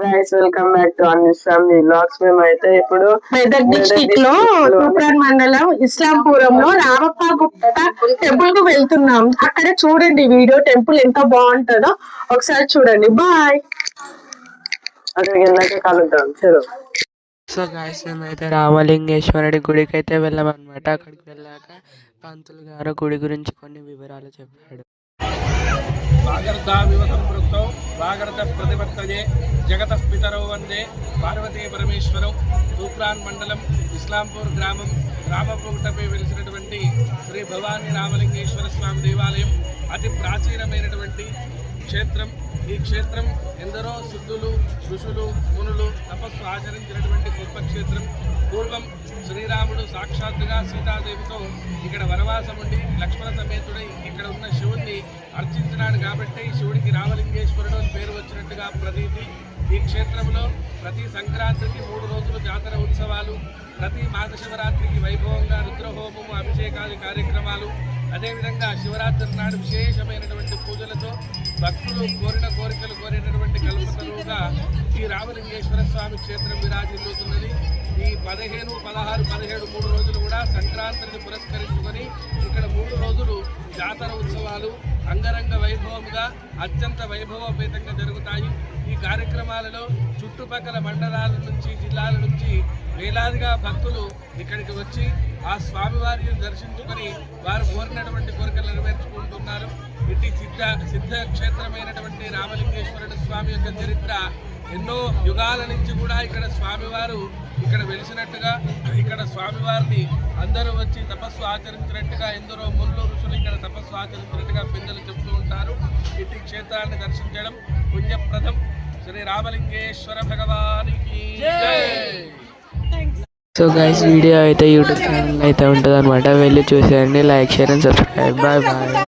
Guys, welcome back to Anni's family vlogs. మేమైతే ఇప్పుడు Medak district లో తూప్రాన్ మండలం ఇస్లాంపురంలో రామప్ప గుట్ట టెంపుల్ కు వెళ్తున్నాం. అక్కడ చూడండి వీడియో, టెంపుల్ ఎంత బాగుంటుందో ఒకసారి చూడండి. బాయ్. అక్కడికి వెళ్ళాక కలుద్దాం. చలో. సో గాయస్, మేమైతే రామలింగేశ్వరుడి గుడికి అయితే వెళ్ళామన్నమాట. అక్కడికి వెళ్ళాక పంతులు గారు గుడి గురించి కొన్ని వివరాలు చెప్పాడు. వాగర్ధావివ సంపృక్తౌ వాగర్ధ ప్రతిపత్తయే జగతః పితరౌ వందే పార్వతీ పరమేశ్వరౌ. తూప్రాన్ మండలం ఇస్లాంపూర్ గ్రామం రామప్పగుట్టపై వెలిసినటువంటి శ్రీ భవానీ రామలింగేశ్వర స్వామి దేవాలయం అతి ప్రాచీనమైనటువంటి క్షేత్రం. ఈ క్షేత్రం ఎందరో సిద్ధులు, ఋషులు, మునులు తపస్సు ఆచరించినటువంటి గొప్ప క్షేత్రం. పూర్వం శ్రీరాముడు సాక్షాత్తుగా సీతాదేవితో ఇక్కడ వనవాసం ఉండి లక్ష్మణ సమేతుడై ఇక్కడ ఉన్న శివుణ్ణి అర్చించినాడు కాబట్టి శివుడికి రామలింగేశ్వరుడు అని పేరు వచ్చినట్టుగా ప్రతీతి. ఈ క్షేత్రంలో ప్రతి సంక్రాంతికి 3 రోజులు జాతర ఉత్సవాలు, ప్రతి మాస శివరాత్రికి వైభవంగా రుద్రహోమము, అభిషేకాది కార్యక్రమాలు, అదేవిధంగా శివరాత్రి నాడు విశేషమైనటువంటి పూజలతో భక్తులు కోరిన కోరికలు కోరేటటువంటి కల్పతరువుగా ఈ రామలింగేశ్వర స్వామి క్షేత్రం విరాజిల్లుతున్నది. ఈ 15, 16, 17 3 రోజులు కూడా సంక్రాంతిని పురస్కరించుకొని ఇక్కడ 3 రోజులు జాతర ఉత్సవాలు అంగరంగ వైభవముగా అత్యంత వైభవోపేతంగా జరుగుతాయి. ఈ కార్యక్రమాలలో చుట్టుపక్కల మండలాల నుంచి, జిల్లాల నుంచి వేలాదిగా భక్తులు ఇక్కడికి వచ్చి ఆ స్వామివారిని దర్శించుకొని వారు కోరినటువంటి కోరికలు నెరవేర్చుకుంటున్నారు. ఇటు సిద్ధ క్షేత్రమైనటువంటి రామలింగేశ్వరుడు స్వామి యొక్క చరిత్ర ఎన్నో యుగాల నుంచి కూడా ఇక్కడ స్వామివారు ఇక్కడ వెలిసినట్టుగా, ఇక్కడ స్వామివారిని అందరూ వచ్చి తపస్సు ఆచరించినట్టుగా, ఎందరో మునులు ఋషులు ఇక్కడ తపస్సు ఆచరించినట్టుగా పెద్దలు చెప్తూ ఉంటారు. ఇటు క్షేత్రాన్ని దర్శించడం పుణ్యప్రదం. శ్రీ రామలింగేశ్వర భగవానికి జై. సో గైస్, వీడియో అయితే యూట్యూబ్ ఛానల్ అయితే ఉంటుంది అనమాట. వెళ్ళి చూసేయండి. Like, share and subscribe. Bye bye.